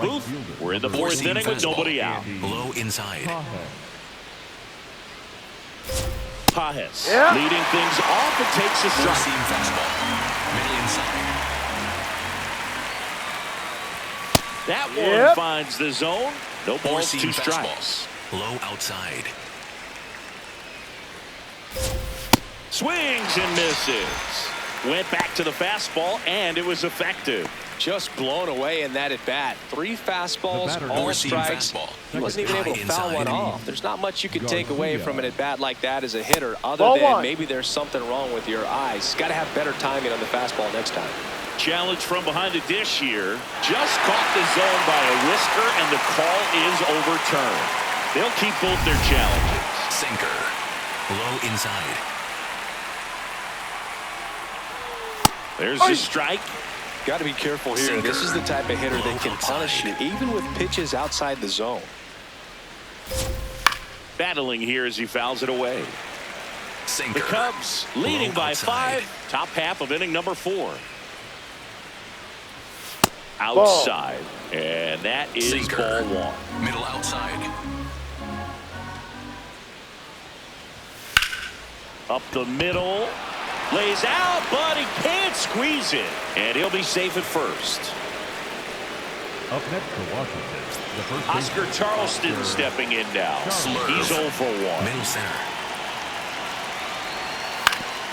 Booth, we're in the fourth inning with nobody out. Low inside. Pajes leading things off and takes a strike. Four-seam fastball. Middle inside. That one finds the zone. No balls, two strikes. Low outside. Swings and misses. Went back to the fastball, and it was effective. Just blown away in that at bat. 3 fastballs, all strikes. He wasn't even able to foul one off. There's not much you can take away from an at bat like that as a hitter, other than maybe there's something wrong with your eyes. Got to have better timing on the fastball next time. Challenge from behind the dish here. Just caught the zone by a whisker, and the call is overturned. They'll keep both their challenges. Sinker. Low inside. There's a strike. Got to be careful here. Sinker. This is the type of hitter that can punish you, even with pitches outside the zone. Battling here as he fouls it away. Sinker. The Cubs leading by 5. Top half of inning number 4. Outside. And that is Sinker. ball 1. Middle outside. Up the middle. Lays out, but he can't squeeze it. And he'll be safe at first. Up next for Washington, the first Oscar Charleston stepping in now. Slurve. He's 0 for 1. Middle center.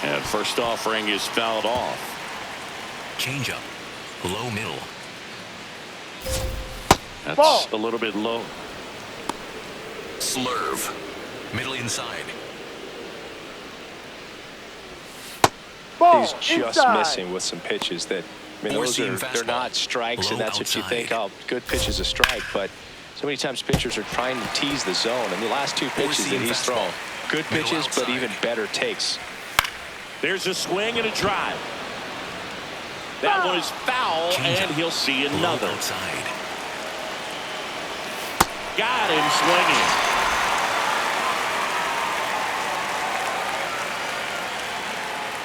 And first offering is fouled off. Changeup. Low middle. That's a little bit low. Slurve. Middle inside. He's just missing with some pitches that, I mean, they're not strikes, and that's what you think, oh, good pitch is a strike. But so many times pitchers are trying to tease the zone, and the last 2 pitches that he's thrown, good pitches, but even better takes. There's a swing and a drive. That one is foul, and he'll see another. Outside. Got him swinging.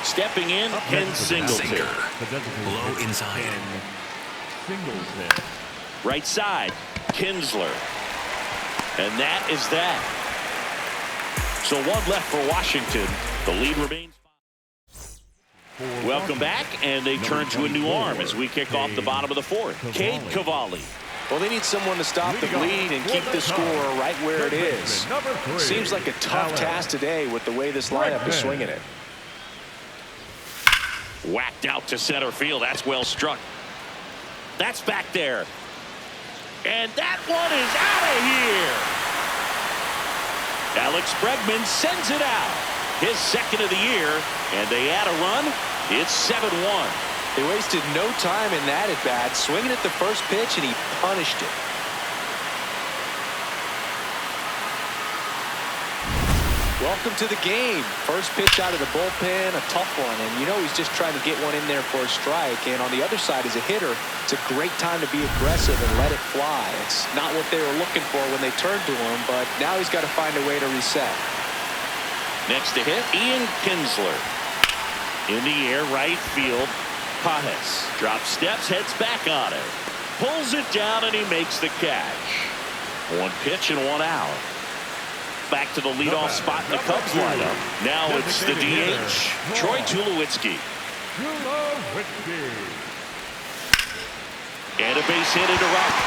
Stepping in, Ken Singleton. Low inside. Singleton. Right side, Kinsler. And that is that. So 1 left for Washington. The lead remains. Welcome back, and they turn to a new arm as we kick off the bottom of the 4th. Cade Cavalli. Well, they need someone to stop the bleed and keep the score right where it is. Seems like a tough task today with the way this lineup is swinging it. Whacked out to center field. That's well struck. That's back there. And that one is out of here. Alex Bregman sends it out. His 2nd of the year. And they add a run. It's 7-1. They wasted no time in that at bat, swinging at the first pitch, and he punished it. Welcome to the game. First pitch out of the bullpen, a tough one, and you know he's just trying to get one in there for a strike. And on the other side, as a hitter, it's a great time to be aggressive and let it fly. It's not what they were looking for when they turned to him, but now he's got to find a way to reset. Next to hit, Ian Kinsler. In the air, right field. Pajes drops steps, heads back on it. Pulls it down, and he makes the catch. 1 pitch and 1 out. Back to the leadoff spot in the Cubs lineup. Now it's the DH, Troy Tulowitzki. And a base hit into right.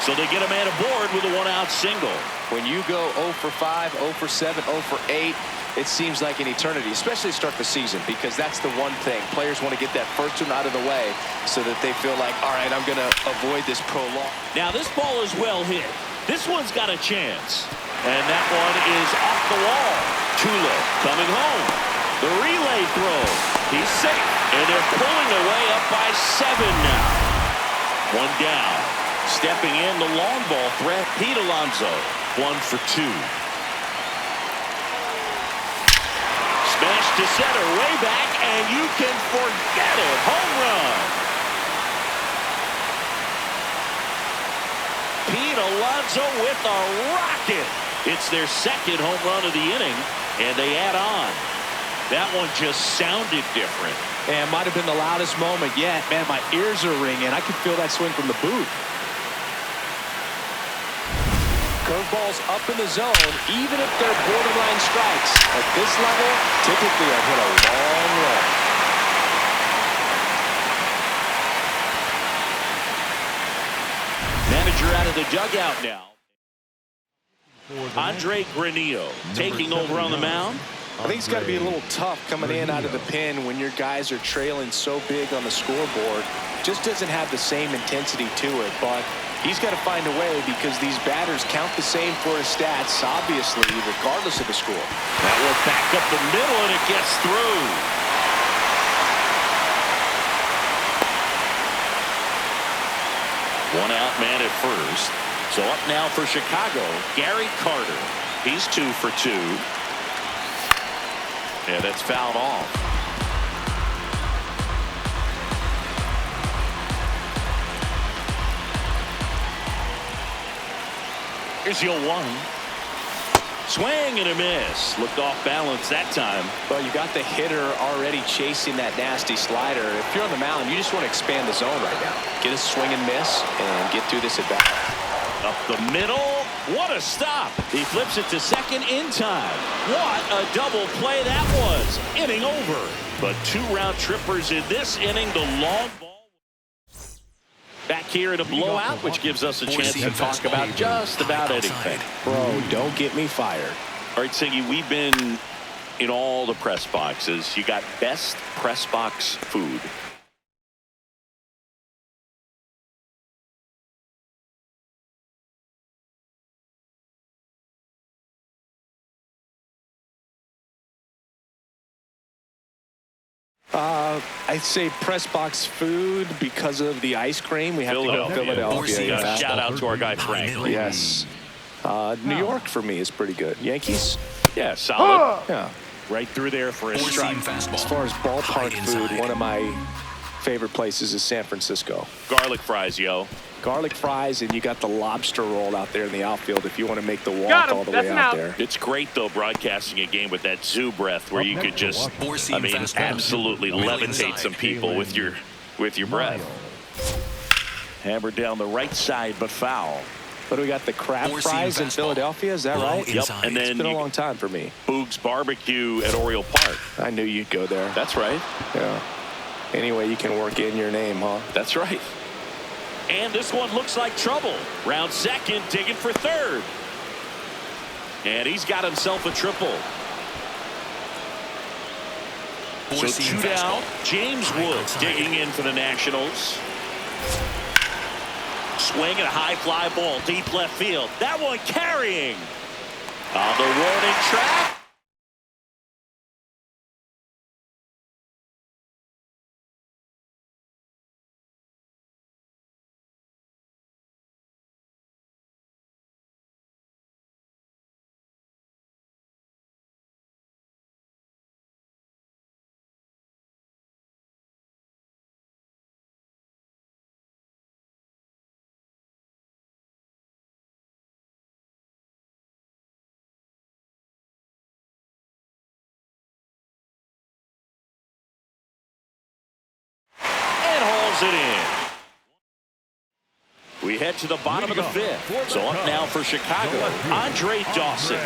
So they get a man aboard with a 1-out single. When you go 0 for 5, 0 for 7, 0 for 8, it seems like an eternity, especially to start the season, because that's the one thing. Players want to get that first one out of the way so that they feel like, all right, I'm going to avoid this prolong. Now this ball is well hit. This one's got a chance. And that one is off the wall. Tulo coming home. The relay throw. He's safe. And they're pulling away up by 7 now. 1 down. Stepping in the long ball threat, Pete Alonso. 1 for 2. Smash to center, way back, and you can forget it. Home run. Pete Alonso with a rocket. It's their 2nd home run of the inning, and they add on. That one just sounded different. And might have been the loudest moment yet. Man, my ears are ringing. I can feel that swing from the booth. Curveballs up in the zone, even if they're borderline strikes. At this level, typically I've hit a long run. Manager out of the dugout now. Andre Granillo taking over on the mound. I think it's got to be a little tough coming in out of the pen when your guys are trailing so big on the scoreboard. Just doesn't have the same intensity to it, but he's got to find a way because these batters count the same for his stats, obviously, regardless of the score. That one back up the middle, and it gets through. One out man at first. So up now for Chicago, Gary Carter. He's 2 for 2. Yeah, that's fouled off. Here's 0-1. Swing and a miss. Looked off balance that time. Well, you got the hitter already chasing that nasty slider. If you're on the mound, you just want to expand the zone right now. Get a swing and miss and get through this at bat. Up the middle. What a stop. He flips it to second in time. What a double play that was. Inning over. But 2 round trippers in this inning. The long ball. Back here in a blowout, which gives us a chance to talk about just about anything. Bro, don't get me fired. All right, Siggy, we've been in all the press boxes. You got best press box food. I'd say press box food because of the ice cream. We have to go Philadelphia. Yeah. Shout out to our guy Frank. Yes. New York for me is pretty good. Yankees? Yeah, solid. Yeah. Right through there for a strike. As far as ballpark food, one of my favorite places is San Francisco. Garlic fries, yo. Garlic fries, and you got the lobster roll out there in the outfield if you want to make the walk all the way out there. It's great, though, broadcasting a game with that zoo breath where you could just, absolutely levitate some people with your breath. Hammered down the right side, but foul. But we got the crab fries in Philadelphia, is that right? Yep, and then it's been a long time for me. Boog's Barbecue at Oriole Park. I knew you'd go there. That's right. Yeah. Anyway, you can work in your name, huh? That's right. And this one looks like trouble. Round second, digging for third. And he's got himself a triple. So 2 down. James Woods digging in for the Nationals. Swing and a high fly ball deep left field. That one carrying on the warning track. It in. We head to the bottom of the 5th. So up now for Chicago, Andre Dawson.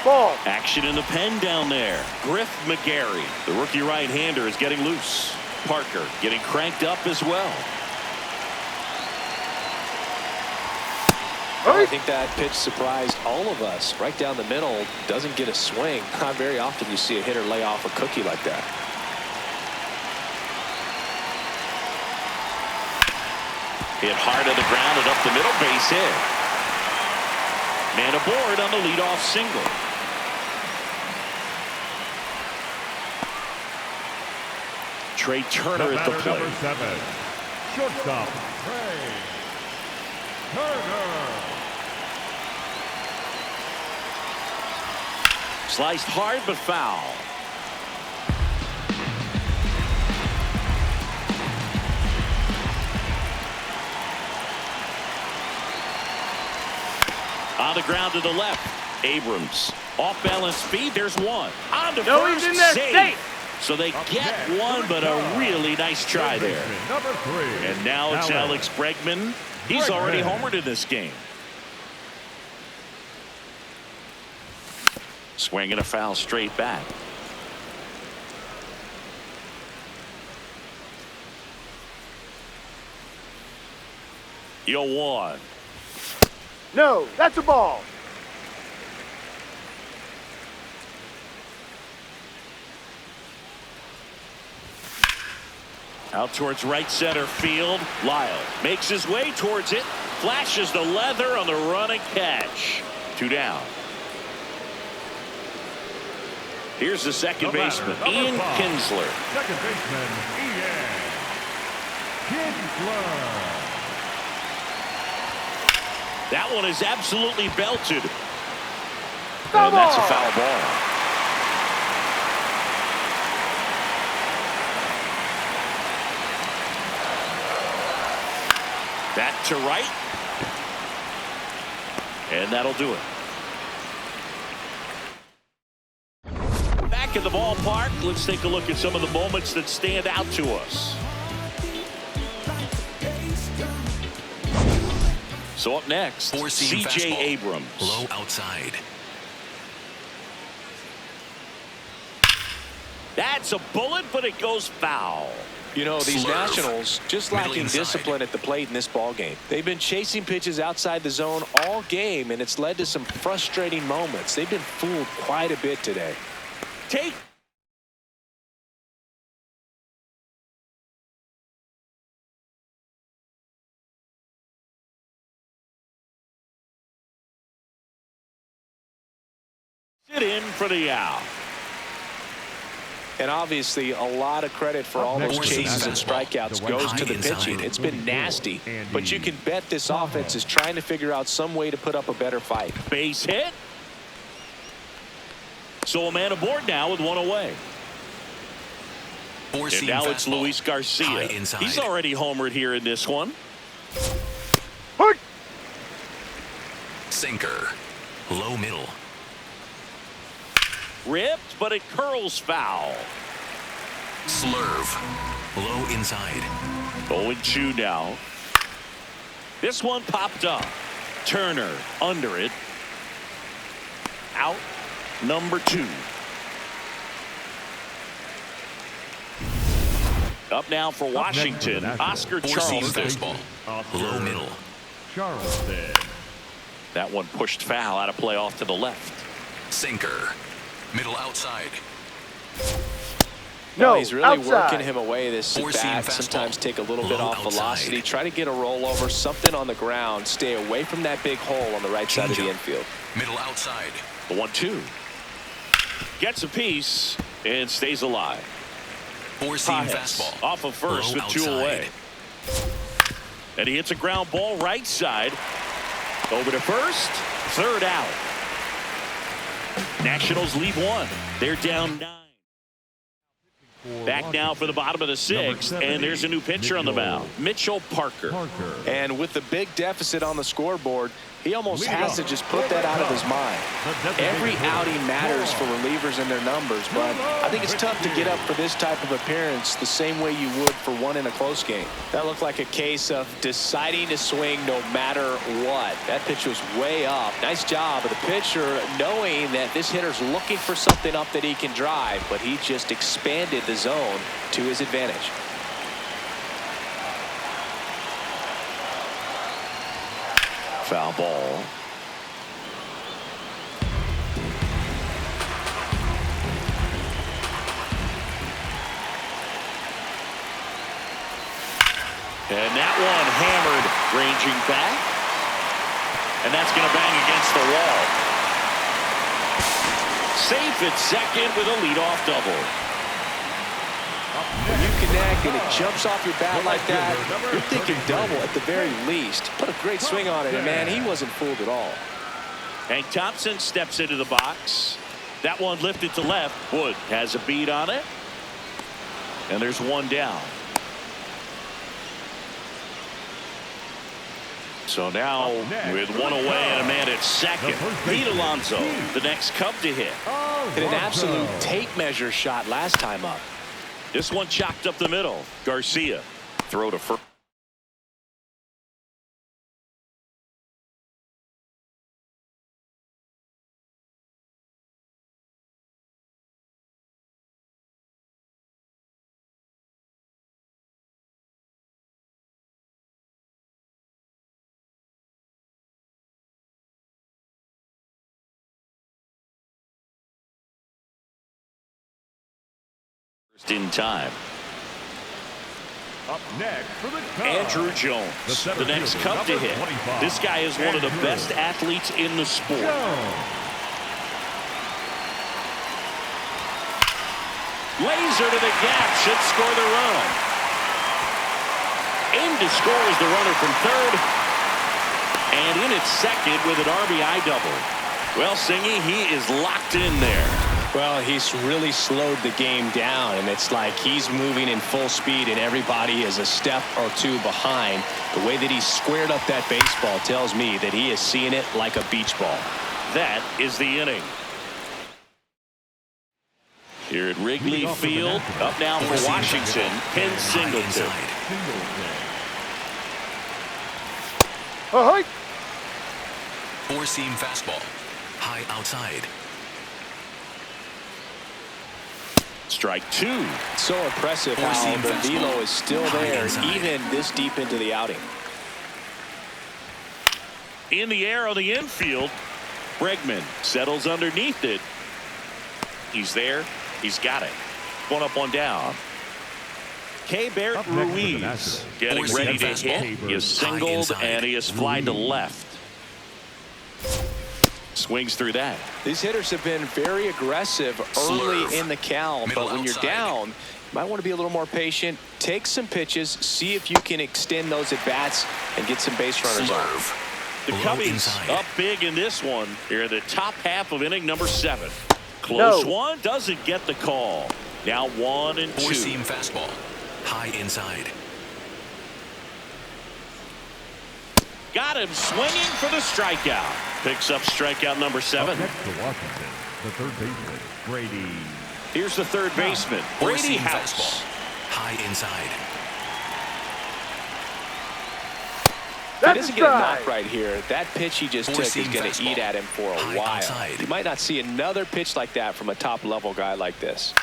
Ball. Action in the pen down there. Griff McGarry, the rookie right-hander, is getting loose. Parker getting cranked up as well. I think that pitch surprised all of us. Right down the middle, doesn't get a swing. Not very often you see a hitter lay off a cookie like that. Hit hard to the ground and up the middle, base hit. Man aboard on the leadoff single. Trey Turner at the plate. Number 7, shortstop, Trey Turner. Sliced hard but foul. On On the ground to the left. Abrams. Off balance feed. There's one. On to No, first. he's in there. Safe. Safe. So they Up get next, one, but a really nice try there. Number 3. And now it's Alex Bregman. He's already homered in this game. Swinging a foul straight back. Yo, one. No, that's a ball. Out towards right center field. Lyle makes his way towards it. Flashes the leather on the run and catch. 2 down. Here's the second baseman, Ian Kinsler. Second baseman, Ian Kinsler. That one is absolutely belted. And that's a foul ball. Back to right. And that'll do it. Back in the ballpark, let's take a look at some of the moments that stand out to us. So up next, C.J. Abrams. Low outside. That's a bullet, but it goes foul. You know, these Slurve. Nationals just Middle lacking inside. discipline at the plate in this ball game. They've been chasing pitches outside the zone all game, and it's led to some frustrating moments. They've been fooled quite a bit today. Take. Sit in for the out. And obviously, a lot of credit for all those chases and strikeouts goes to the pitching. It's been nasty, but you can bet this offense is trying to figure out some way to put up a better fight. Base hit. So a man aboard now with one away. And now it's Luis Garcia. He's already homered here in this one. Sinker. Low middle. Ripped, but it curls foul. Slurve. Low inside. 0-2 now. This one popped up. Turner under it. Out number 2. Up now for Washington, Oscar Charleston. Fastball. Low middle. Charleston. That one pushed foul out of play off to the left. Sinker. Middle outside. No, he's really outside. working him away this Four-seam bat. fastball. Sometimes take a little bit Low off velocity. outside. Try to get a rollover, something on the ground. Stay away from that big hole on the right side of the Changeup. infield. Middle outside. The 1-2. Gets a piece and stays alive. Four-seam Pajes fastball. off of first Low with 2 outside. away. And he hits a ground ball right side. Over to first. 3rd out. Nationals leave 1. They're down 9. Back now for the bottom of the 6th, and there's a new pitcher on the mound, Mitchell Parker. And with the big deficit on the scoreboard, he almost has to just put that out of his mind. Every outing matters for relievers and their numbers, but I think it's tough to get up for this type of appearance the same way you would for one in a close game. That looked like a case of deciding to swing no matter what. That pitch was way up. Nice job of the pitcher knowing that this hitter's looking for something up that he can drive, but he just expanded the zone to his advantage. Foul ball. And that one hammered, ranging back. And that's going to bang against the wall. Safe at second with a leadoff double. When you connect and it jumps off your bat like that, you're thinking double at the very least. Put a great swing on it, and man, he wasn't fooled at all. Hank Thompson steps into the box. That one lifted to left. Wood has a beat on it. And there's one down. So now with one away and a man at second, Pete Alonso, the next Cub to hit. Hit an absolute tape measure shot last time up. This one chopped up the middle. Garcia throw to first. In time. Up next for the Cubs, Andrew Jones, the next Cub to hit. This guy is one of the best athletes in the sport. Laser to the gap, should score the run. In to score is the runner from third. And in at second with an RBI double. Well, Singy, he is locked in there. Well, he's really slowed the game down, and it's like he's moving in full speed, and everybody is a step or two behind. The way that he squared up that baseball tells me that he is seeing it like a beach ball. That is the inning. Here at Wrigley Field, up now for Washington, Ken Singleton. Ahoy! Four-seam fastball. High outside. Strike two. So impressive how the velo is still there even this deep into the outing. In the air on the infield, Bregman settles underneath it. He's there. He's got it. One up, one down. K-Bert Ruiz getting ready to hit. He is singled and he is flying to left. Swings through that. These hitters have been very aggressive early in the count, but when you're down, you might want to be a little more patient. Take some pitches, see if you can extend those at bats and get some base runners on. The Cubbies up big in this one here in the top half of inning number 7. Close one, doesn't get the call. Now 1-2. Four-seam fastball. High inside. Got him swinging for the strikeout. Picks up strikeout number 7. Next to Washington, the third baseman, Brady. Here's the third baseman, Brady House. High inside. He doesn't get a knock right here. That pitch he just took is going to eat at him for a while. You might not see another pitch like that from a top-level guy like this.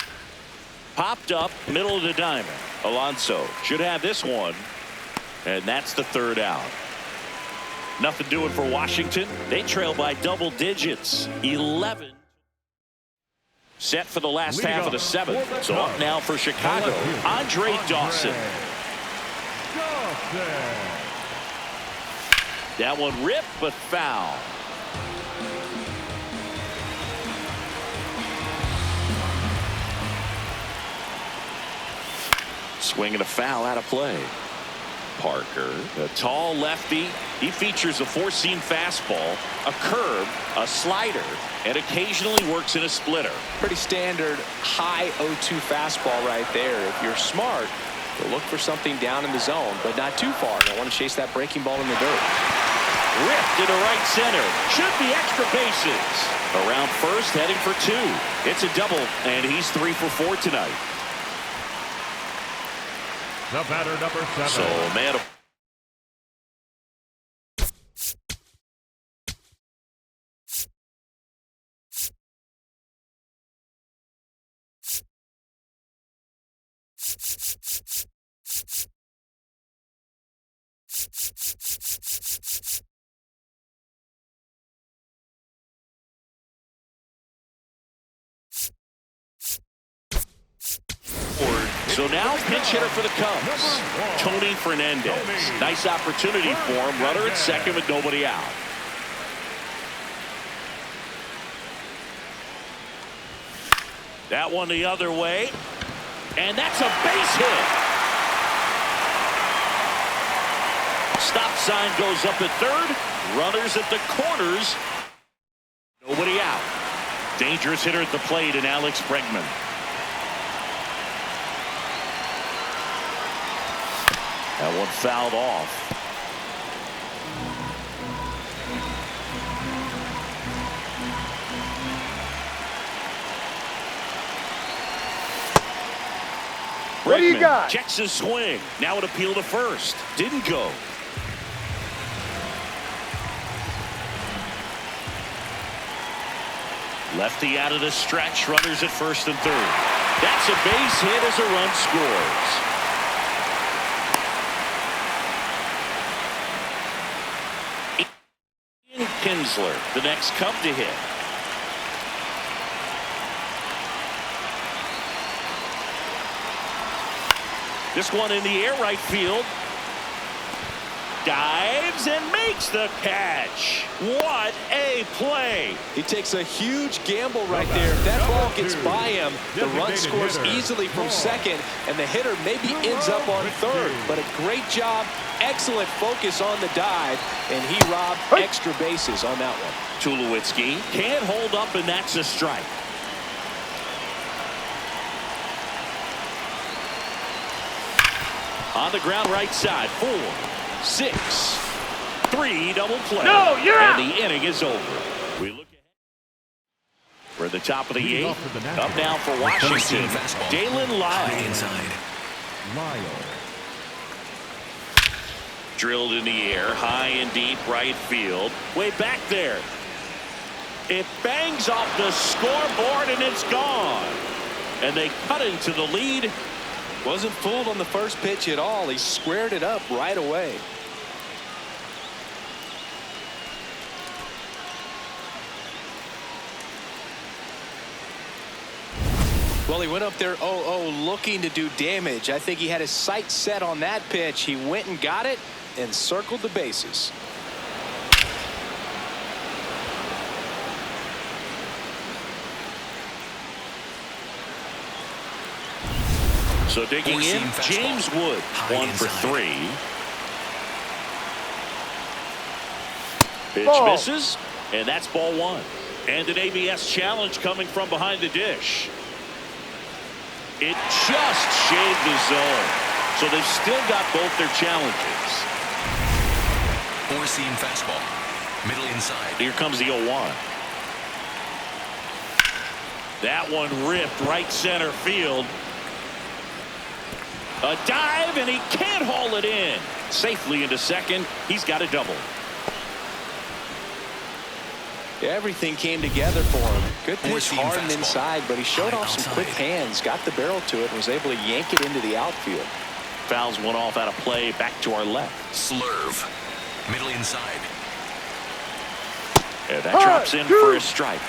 Popped up, middle of the diamond. Alonso should have this one, and that's the third out. Nothing doing for Washington. They trail by double digits, 11. Set for the last half of the 7th. So up now for Chicago, Andre Dawson. That one ripped, but foul. Swinging a foul out of play. Parker, the tall lefty. He features a four-seam fastball, a curve, a slider, and occasionally works in a splitter. Pretty standard high 0-2 fastball right there. If you're smart, you'll look for something down in the zone, but not too far. Don't want to chase that breaking ball in the dirt. Ripped into right center. Should be extra bases. Around first, heading for 2. It's a double, and he's 3 for 4 tonight. The batter, number 7. So, man. So now pinch hitter for the Cubs, Tony Fernandez. Nice opportunity for him. Runner at second with nobody out. That one the other way. And that's a base hit. Stop sign goes up at third. Runners at the corners. Nobody out. Dangerous hitter at the plate in Alex Bregman. That one fouled off. What do you Bregman got? checks his swing. Now an appeal to first. Didn't go. Lefty out of the stretch. Runners at first and third. That's a base hit as a run scores. Ian Kinsler, the next Cub to hit. This one in the air, right field. Dives and makes the catch. What a play. He takes a huge gamble right there. If that ball gets by him, the run scores easily from second, and the hitter maybe ends up on third. But a great job, excellent focus on the dive, and he robbed extra bases on that one. Tulowitzki can't hold up, and that's a strike. On the ground right side, 4, 6, 3 double play. No, you're out. And the inning is over. We look ahead. We're at the top of the Leading 8th. off for the Nationals. Up now for Four-seam Washington. fastball. Dalen High Lyle. inside. Lyle. Drilled in the air, high and deep right field. Way back there. It bangs off the scoreboard and it's gone. And they cut into the lead. Wasn't fooled on the first pitch at all. He squared it up right away. Well, he went up there 0-0 looking to do damage. I think he had his sights set on that pitch. He went and got it and circled the bases. So digging in, Four-seam fastball. James Wood, High 1 for inside. 3. Pitch Ball. misses, and that's ball 1. And an ABS challenge coming from behind the dish. It just shaved the zone. So they've still got both their challenges. Four-seam fastball. Middle inside. Here comes the 0-1. That one ripped right center field. A dive, and he can't haul it in. Safely into second. He's got a double. Everything came together for him. Good pitch, Four-seam hard and fastball. inside, but he showed High off some quick outside. hands, got the barrel to it, and was able to yank it into the outfield. Fouls one off out of play back to our left. Slurve. Middle inside. And that drops in for a strike.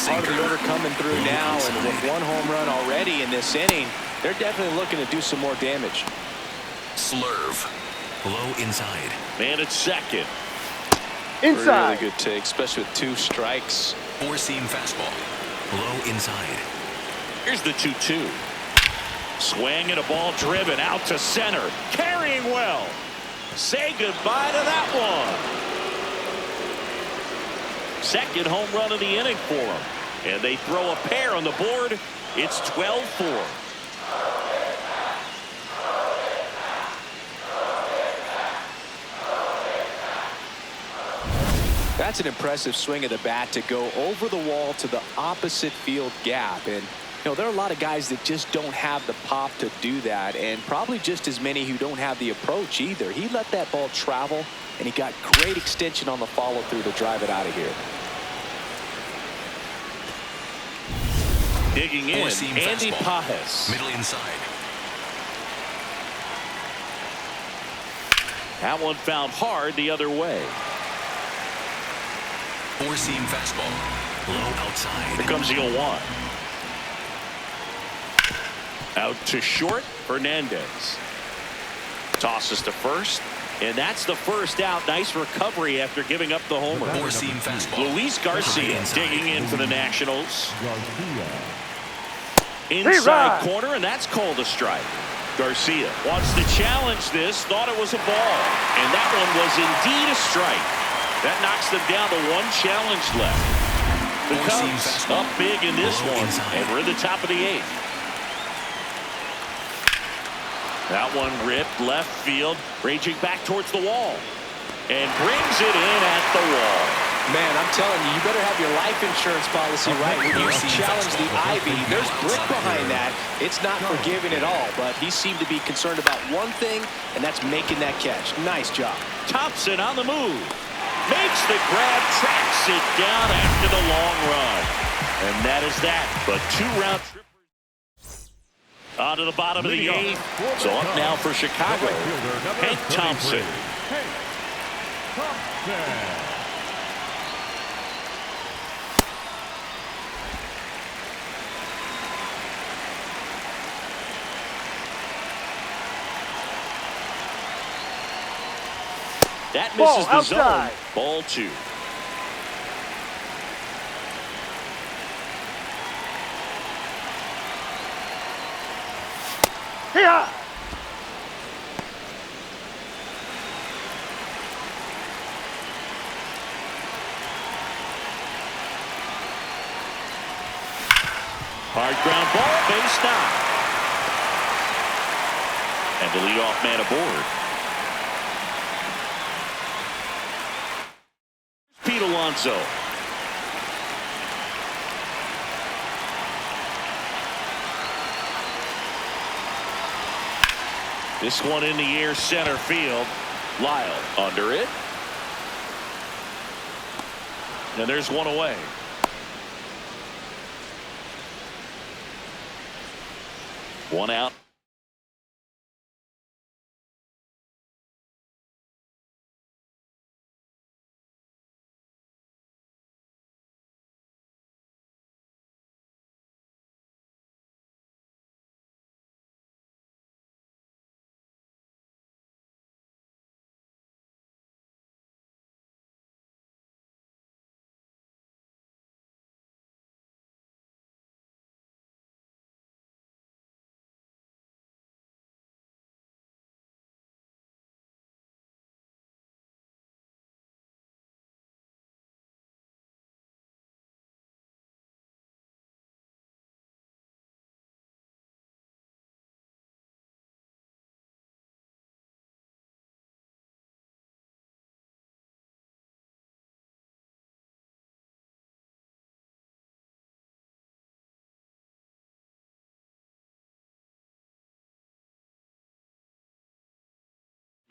Part of the order coming through now, and with one home run already in this inning, they're definitely looking to do some more damage. Slurve. Low inside. Man at second. Inside. Really good take, especially with 2 strikes. Four-seam fastball. Low inside. Here's the 2-2. Swing and a ball driven out to center. Carrying well. Say goodbye to that one. Second home run of the inning for him. And they throw a pair on the board. It's 12-4. That's an impressive swing of the bat to go over the wall to the opposite field gap. And, you know, there are a lot of guys that just don't have the pop to do that, and probably just as many who don't have the approach either. He let that ball travel, and he got great extension on the follow-through to drive it out of here. Digging in, Four-seam Andy fastball. Pajes. Middle inside. That one found hard the other way. Four-seam fastball. Low outside. Here comes the 0-1. Out to short, Fernandez. Tosses to first, and that's the first out. Nice recovery after giving up the homer. Four-seam fastball. Luis Garcia Inside. digging in for the Nationals. Garcia. Inside right. corner, and that's called a strike. Garcia wants to challenge this, thought it was a ball, and that one was indeed a strike. That knocks them down to 1 challenge left. The Four-seam Cubs fastball. up big in this Low one, inside. and we're in the top of the 8th. That one ripped left field, raging back towards the wall, and brings it in at the wall. Man, I'm telling you, you better have your life insurance policy right when you challenge the Ivy. There's brick behind that. It's not forgiving at all, but he seemed to be concerned about one thing, and that's making that catch. Nice job. Thompson on the move. Makes the grab, tracks it down after the long run. And that is that. But two-round trippers. On to the bottom of the eighth. So up now for Chicago, Hank Thompson. That misses the zone. Ball two. Here. Hard ground ball, base knock. And the leadoff man aboard. Pete Alonso. This one in the air, center field. Lyle under it. And there's one away. One out.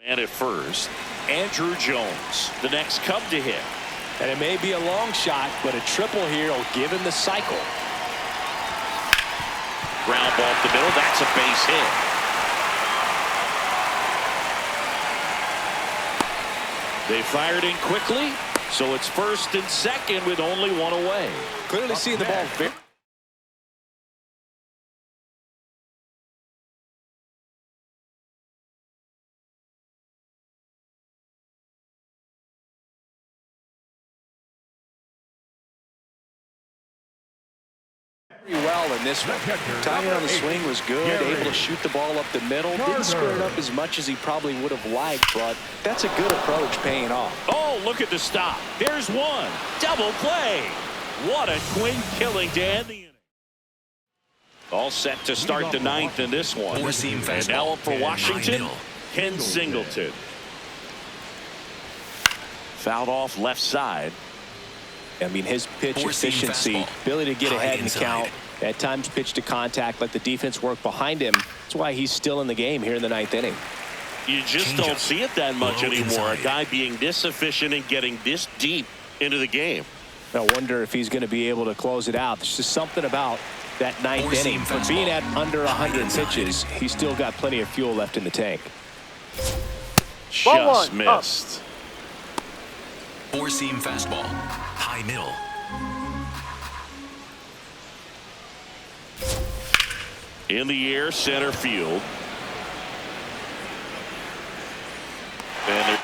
Man at first, Andrew Jones, the next Cub to hit. And it may be a long shot, but a triple here will give him the cycle. Ground ball up the middle, that's a base hit. They fired in quickly, so it's first and second with only one away. Clearly seeing the ball very well in this one. Timing on the swing was good, able to shoot the ball up the middle. Didn't square it up as much as he probably would have liked, but that's a good approach paying off. Oh, look at the stop. There's one. Double play. What a clean killing to end the inning. All set to start the ninth in this one. And now up for Washington, Ken Singleton. Fouled off left side. I mean, his pitch efficiency, ability to get ahead in the count, at times pitch to contact, let the defense work behind him. That's why he's still in the game here in the ninth inning. You just don't see it that much anymore. A guy being this efficient and getting this deep into the game. I wonder if he's going to be able to close it out. There's just something about that ninth inning. For being at under 100 pitches, he's still got plenty of fuel left in the tank. Just missed. Four-seam fastball. High middle. In the air, center field. And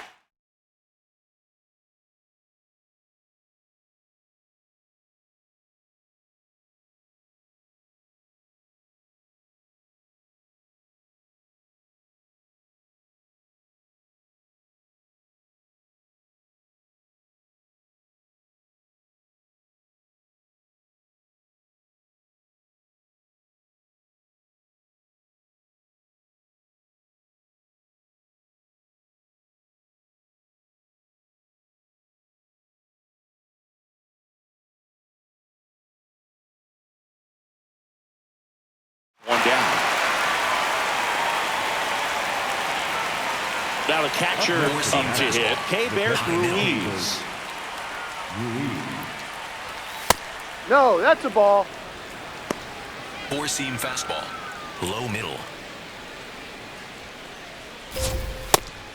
One down. Now the catcher up to hit. K-Bear Ruiz. No, that's a ball. Four-seam fastball. Low middle.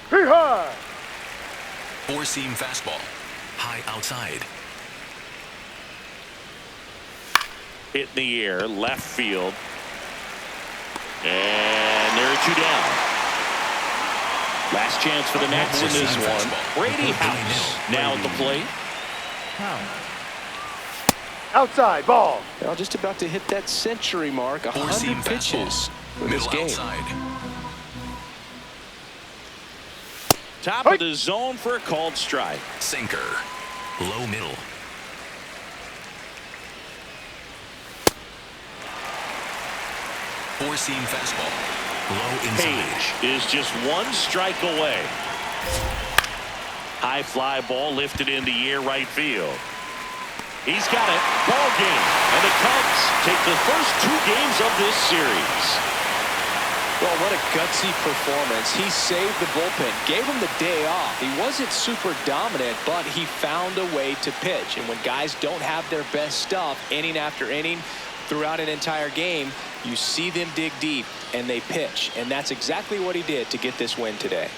Hee-haw! Four-seam fastball. High outside. Hit in the air, left field. And there are 2 down. Last chance for the Nats in this one. Brady House now at the plate. Outside, ball. Well, just about to hit that century mark. 100 pitches for this game. Outside. Top of the zone for a called strike. Sinker. Low middle. Four-seam fastball. Low inside. Page is just 1 strike away. High fly ball lifted in the air, right field. He's got it. Ball game. And the Cubs take the first 2 games of this series. Well, what a gutsy performance. He saved the bullpen, gave him the day off. He wasn't super dominant, but he found a way to pitch. And when guys don't have their best stuff inning after inning throughout an entire game, you see them dig deep and they pitch. And that's exactly what he did to get this win today.